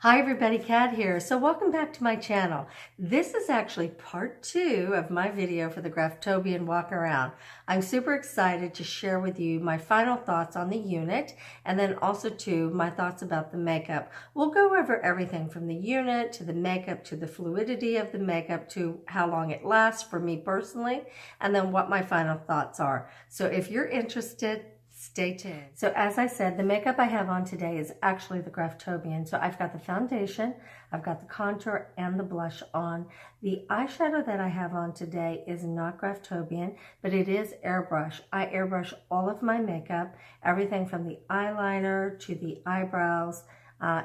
Hi everybody, Kat here. So welcome back to my channel. This is actually part 2 of my video for the Graftobian walk around. I'm super excited to share with you my final thoughts on the unit and then also too my thoughts about the makeup. We'll go over everything from the unit to the makeup to the fluidity of the makeup to how long it lasts for me personally and then what my final thoughts are. So if you're interested, stay tuned. So as I said, the makeup I have on today is actually the Graftobian. So I've got the foundation, I've got the contour and the blush on. The eyeshadow that I have on today is not Graftobian, but it is airbrush. I airbrush all of my makeup, everything from the eyeliner to the eyebrows,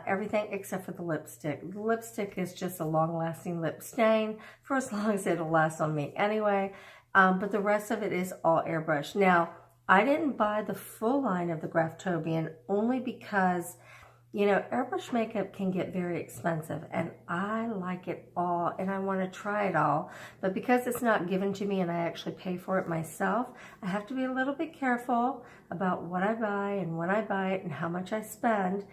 everything except for the lipstick. The lipstick is just a long-lasting lip stain for as long as it'll last on me anyway, but the rest of it is all airbrush. Now, I didn't buy the full line of the Graftobian only because, you know, airbrush makeup can get very expensive and I like it all and I want to try it all. But because it's not given to me and I actually pay for it myself, I have to be a little bit careful about what I buy and when I buy it and how much I spend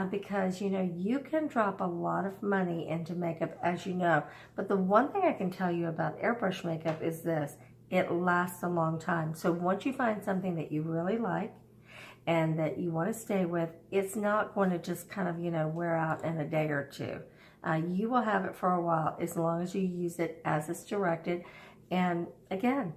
because, you know, you can drop a lot of money into makeup, as you know. But the one thing I can tell you about airbrush makeup is this. It lasts a long time. So once you find something that you really like and that you want to stay with, it's not going to just kind of, you know, wear out in a day or two. You will have it for a while as long as you use it as it's directed. And again,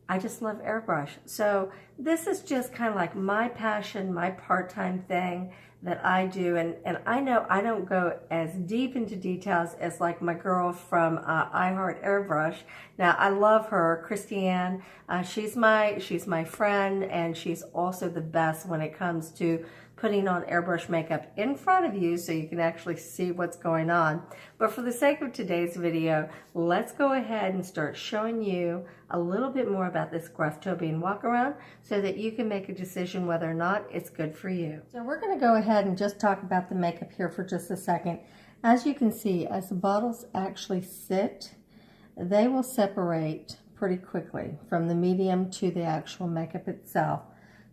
I just love airbrush. So this is just kind of like my passion, my part-time thing that I do. And I know I don't go as deep into details as like my girl from I Heart Airbrush. Now I love her, Christiane. She's my friend and she's also the best when it comes to putting on airbrush makeup in front of you so you can actually see what's going on. But for the sake of today's video, let's go ahead and start showing you a little bit more about this Graftobian walk around so that you can make a decision whether or not it's good for you. So we're going to go ahead and just talk about the makeup here for just a second. As you can see, as the bottles actually sit, they will separate pretty quickly from the medium to the actual makeup itself.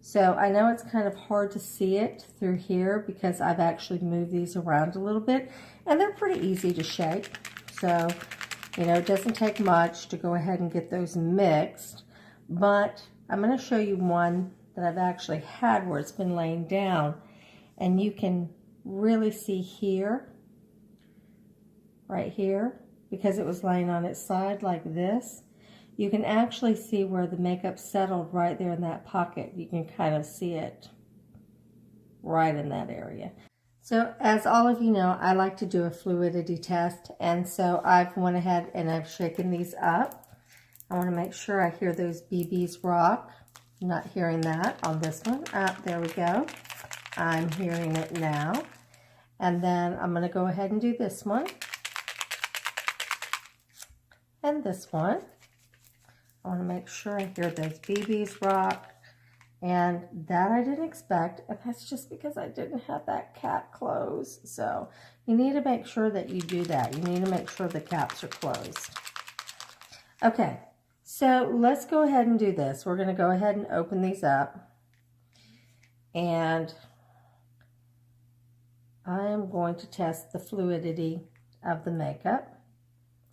So I know it's kind of hard to see it through here because I've actually moved these around a little bit and they're pretty easy to shake. So, you know, it doesn't take much to go ahead and get those mixed, but I'm going to show you one that I've actually had where it's been laying down and you can really see here, right here, because it was laying on its side like this. You can actually see where the makeup settled right there in that pocket. You can kind of see it right in that area. So as all of you know, I like to do a fluidity test. And so I've went ahead and I've shaken these up. I want to make sure I hear those BBs rock. I'm not hearing that on this one. There we go. I'm hearing it now. And then I'm going to go ahead and do this one. And this one. I want to make sure I hear those BBs rock, and that I didn't expect, and that's just because I didn't have that cap closed. So you need to make sure that you do that. You need to make sure the caps are closed. Okay, so let's go ahead and do this. We're going to go ahead and open these up, and I am going to test the fluidity of the makeup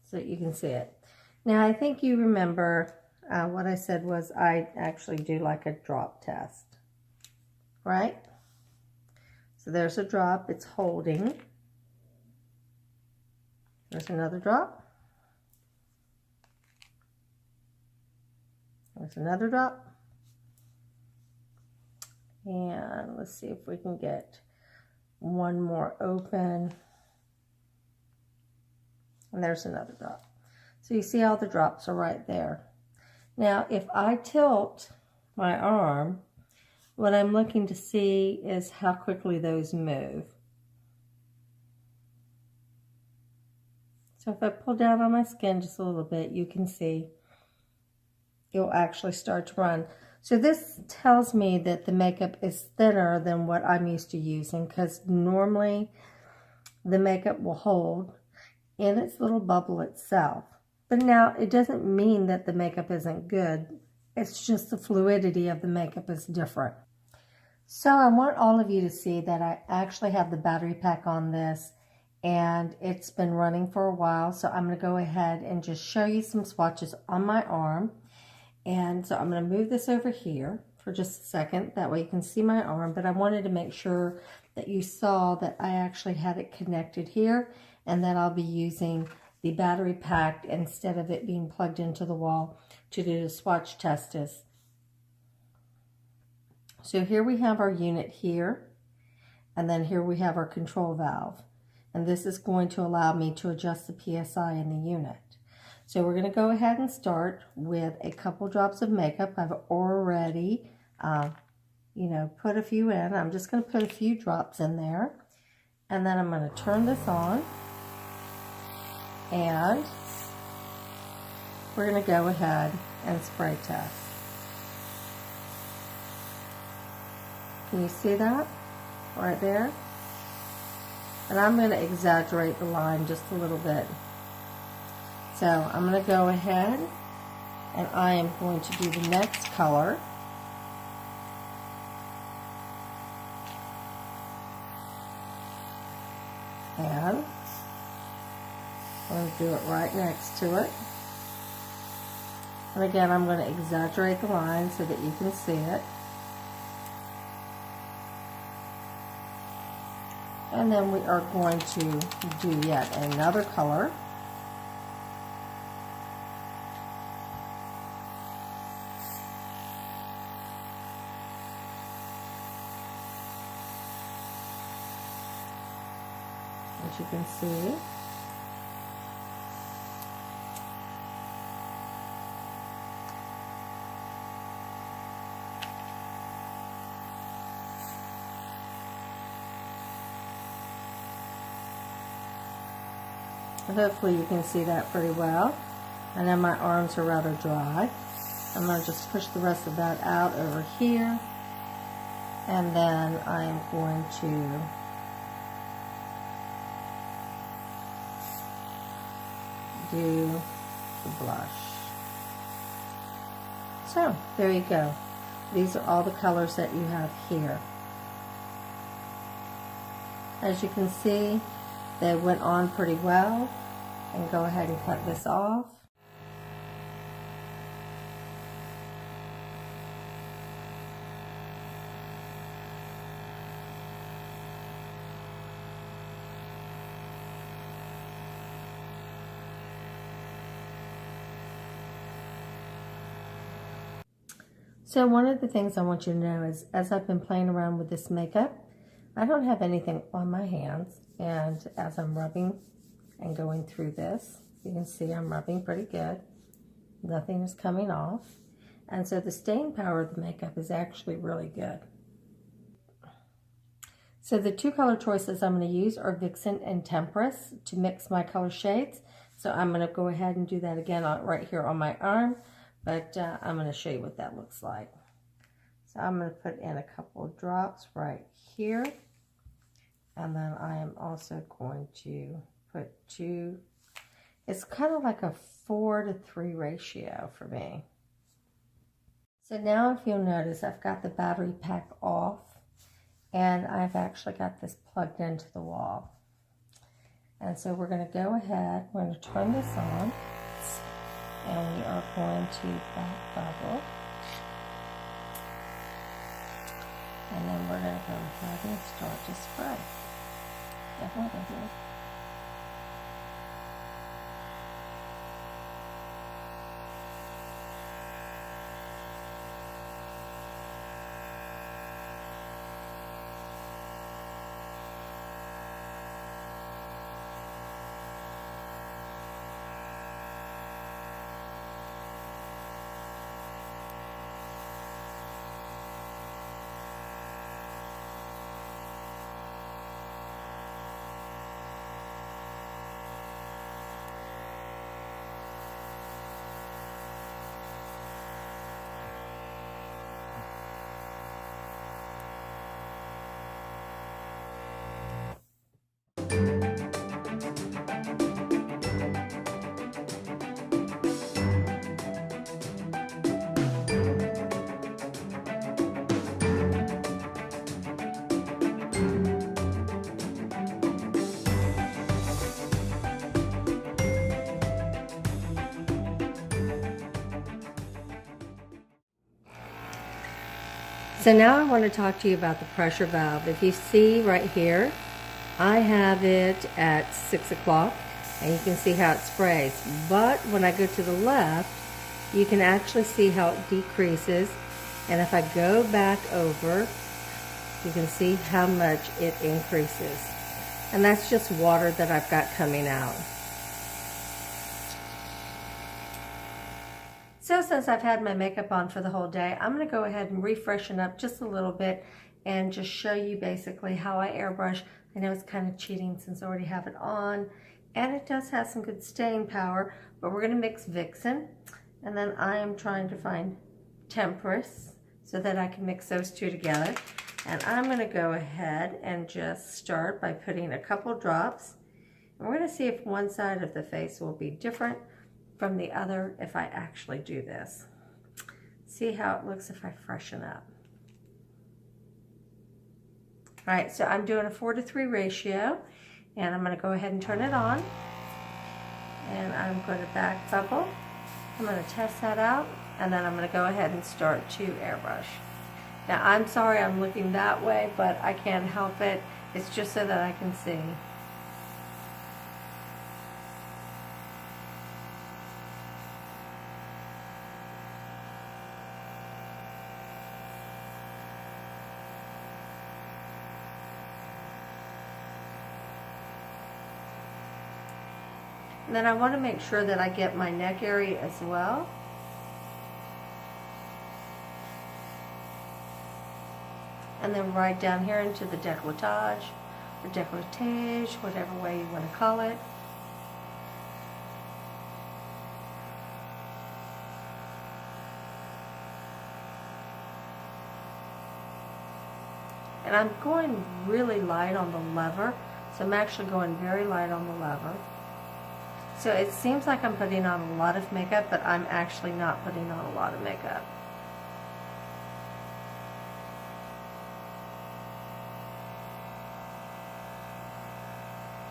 so that you can see it. Now, I think you remember what I said was I actually do like a drop test, right? So there's a drop, it's holding. There's another drop. There's another drop. And let's see if we can get one more open. And there's another drop. So you see all the drops are right there. Now, if I tilt my arm, what I'm looking to see is how quickly those move. So if I pull down on my skin just a little bit, you can see it'll actually start to run. So this tells me that the makeup is thinner than what I'm used to using, because normally the makeup will hold in its little bubble itself. But now it doesn't mean that the makeup isn't good. It's just the fluidity of the makeup is different. So I want all of you to see that I actually have the battery pack on this, and it's been running for a while. So I'm going to go ahead and just show you some swatches on my arm. And so I'm going to move this over here for just a second. That way you can see my arm. But I wanted to make sure that you saw that I actually had it connected here, and that I'll be using the battery pack instead of it being plugged into the wall to do the swatch test. So here we have our unit here, and then here we have our control valve. And this is going to allow me to adjust the PSI in the unit. So we're going to go ahead and start with a couple drops of makeup. I've already, put a few in. I'm just going to put a few drops in there. And then I'm going to turn this on. And we're going to go ahead and spray test. Can you see that right there? And I'm going to exaggerate the line just a little bit. So I'm going to go ahead and I am going to do the next color. And I'm going to do it right next to it. And again, I'm going to exaggerate the line so that you can see it. And then we are going to do yet another color. As you can see. And hopefully you can see that pretty well. And then my arms are rather dry. I'm going to just push the rest of that out over here. And then I'm going to do the blush. So there you go. These are all the colors that you have here. As you can see, they went on pretty well. And go ahead and cut this off. So one of the things I want you to know is, as I've been playing around with this makeup, I don't have anything on my hands, and as I'm rubbing and going through this, you can see I'm rubbing pretty good. Nothing is coming off. And so the staying power of the makeup is actually really good. So the two color choices I'm going to use are Vixen and Temperance to mix my color shades. So I'm going to go ahead and do that again right here on my arm, but I'm going to show you what that looks like. So I'm going to put in a couple of drops right here. And then I am also going to put two. It's kind of like a 4:3 ratio for me. So now if you'll notice, I've got the battery pack off, and I've actually got this plugged into the wall. And so we're going to go ahead, we're going to turn this on, and we are going to back bubble. And then we're going to go ahead and start to spray. So now I want to talk to you about the pressure valve. If you see right here, I have it at 6 o'clock, and you can see how it sprays. But when I go to the left, you can actually see how it decreases. And if I go back over, you can see how much it increases. And that's just water that I've got coming out. So since I've had my makeup on for the whole day, I'm going to go ahead and refreshen up just a little bit and just show you basically how I airbrush. I know it's kind of cheating since I already have it on, and it does have some good staying power, but we're going to mix Vixen, and then I am trying to find Temperance so that I can mix those two together. And I'm going to go ahead and just start by putting a couple drops, and we're going to see if one side of the face will be different from the other if I actually do this. See how it looks if I freshen up. All right, so I'm doing a 4:3 ratio, and I'm going to go ahead and turn it on, and I'm going to back bubble. I'm going to test that out, and then I'm going to go ahead and start to airbrush. Now I'm sorry I'm looking that way, but I can't help it. It's just so that I can see. And then I want to make sure that I get my neck area as well. And then right down here into the décolletage, or décolletage, whatever way you want to call it. And I'm going really light on the lever, so I'm actually going very light on the lever. So it seems like I'm putting on a lot of makeup, but I'm actually not putting on a lot of makeup.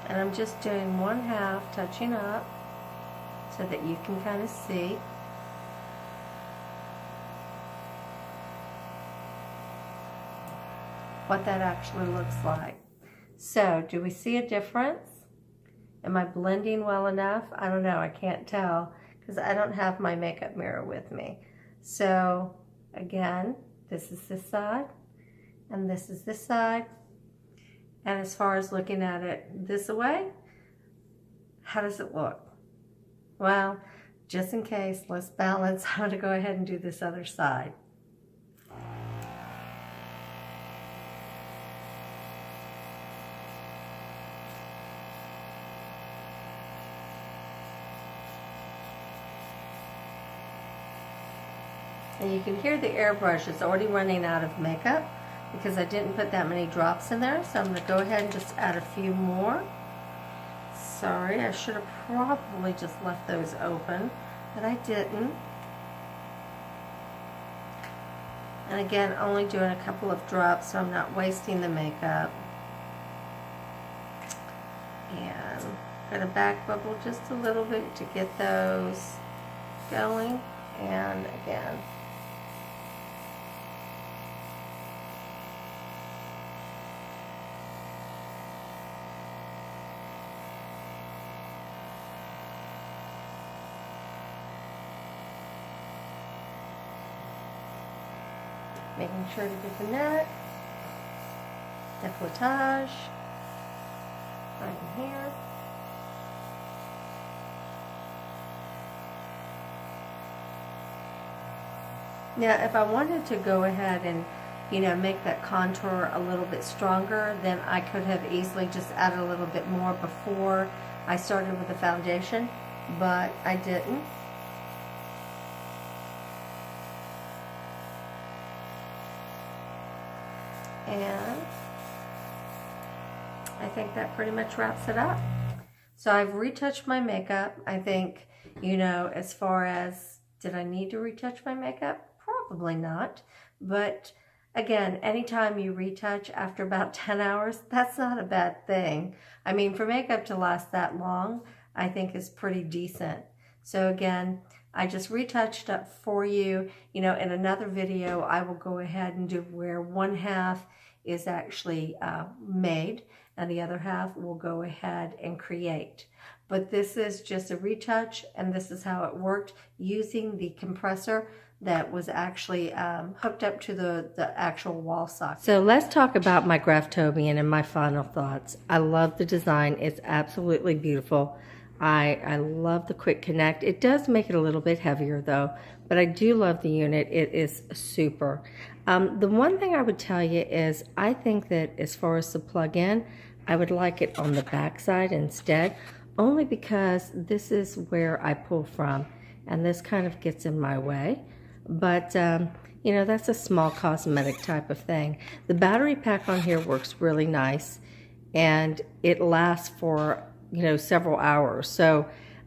And I'm just doing 1/2, touching up, so that you can kind of see. What that actually looks like. So, do we see a difference? Am I blending well enough? I don't know, I can't tell because I don't have my makeup mirror with me. So again, this is this side and this is this side. And as far as looking at it this way, how does it look? Well, just in case, let's balance. I'm going to go ahead and do this other side. And you can hear the airbrush is already running out of makeup because I didn't put that many drops in there. So I'm going to go ahead and just add a few more. Sorry, I should have probably just left those open, but I didn't. And again, only doing a couple of drops so I'm not wasting the makeup. And I'm going to back bubble just a little bit to get those going. And again, making sure to get the neck, décolletage, right in here. Now, if I wanted to go ahead and, make that contour a little bit stronger, then I could have easily just added a little bit more before I started with the foundation, but I didn't. And I think that pretty much wraps it up. So I've retouched my makeup. I think, as far as, did I need to retouch my makeup? Probably not. But again, anytime you retouch after about 10 hours, that's not a bad thing. I mean, for makeup to last that long, I think is pretty decent. So again, I just retouched up for you. You know, in another video, I will go ahead and do where one half is actually made and the other half will go ahead and create. But this is just a retouch, and this is how it worked using the compressor that was actually hooked up to the actual wall socket. So let's talk about my Graftobian and my final thoughts. I love the design. It's absolutely beautiful. I love the quick connect. It does make it a little bit heavier though, but I do love the unit. It is super. The one thing I would tell you is I think that as far as the plug-in, I would like it on the back side instead, only because this is where I pull from and this kind of gets in my way. But you know, that's a small cosmetic type of thing. The battery pack on here works really nice and it lasts for, you know, several hours. So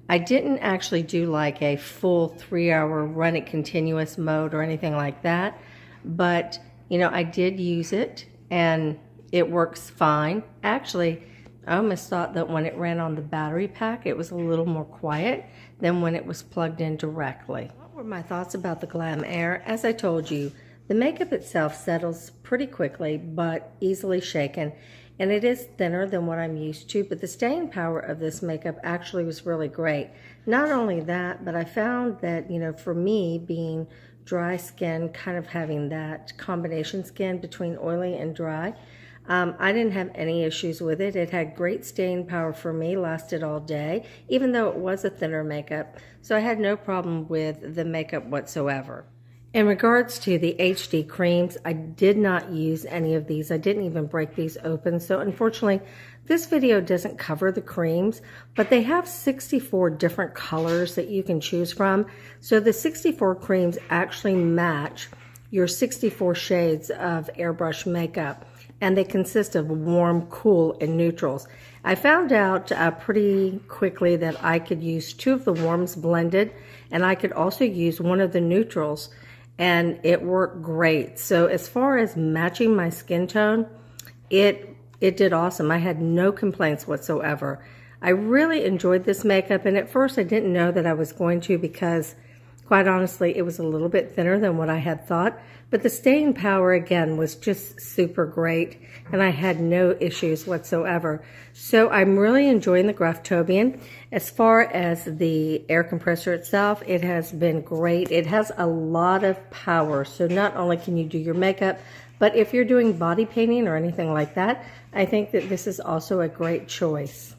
I didn't actually do like a full 3-hour run it continuous mode or anything like that, but you know, I did use it and it works fine. Actually, I almost thought that when it ran on the battery pack, it was a little more quiet than when it was plugged in directly. What were my thoughts about the GlamAire? As I told you, the makeup itself settles pretty quickly, but easily shaken. And it is thinner than what I'm used to, but the staying power of this makeup actually was really great. Not only that, but I found that, you know, for me being dry skin, kind of having that combination skin between oily and dry, I didn't have any issues with it. It had great staying power for me, lasted all day, even though it was a thinner makeup. So I had no problem with the makeup whatsoever. In regards to the HD creams, I did not use any of these. I didn't even break these open. So unfortunately, this video doesn't cover the creams, but they have 64 different colors that you can choose from. So the 64 creams actually match your 64 shades of airbrush makeup, and they consist of warm, cool, and neutrals. I found out pretty quickly that I could use 2 of the warms blended, and I could also use 1 of the neutrals, and it worked great. So as far as matching my skin tone, it did awesome. I had no complaints whatsoever. I really enjoyed this makeup, and at first I didn't know that I was going to, because quite honestly, it was a little bit thinner than what I had thought, but the staying power again was just super great, and I had no issues whatsoever. So I'm really enjoying the Graftobian. As far as the air compressor itself, it has been great. It has a lot of power, so not only can you do your makeup, but if you're doing body painting or anything like that, I think that this is also a great choice.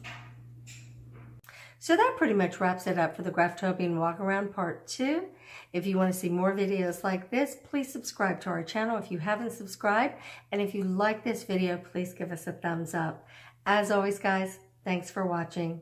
So that pretty much wraps it up for the Graftobian Walk Around Part 2. If you want to see more videos like this, please subscribe to our channel if you haven't subscribed. And if you like this video, please give us a thumbs up. As always, guys, thanks for watching.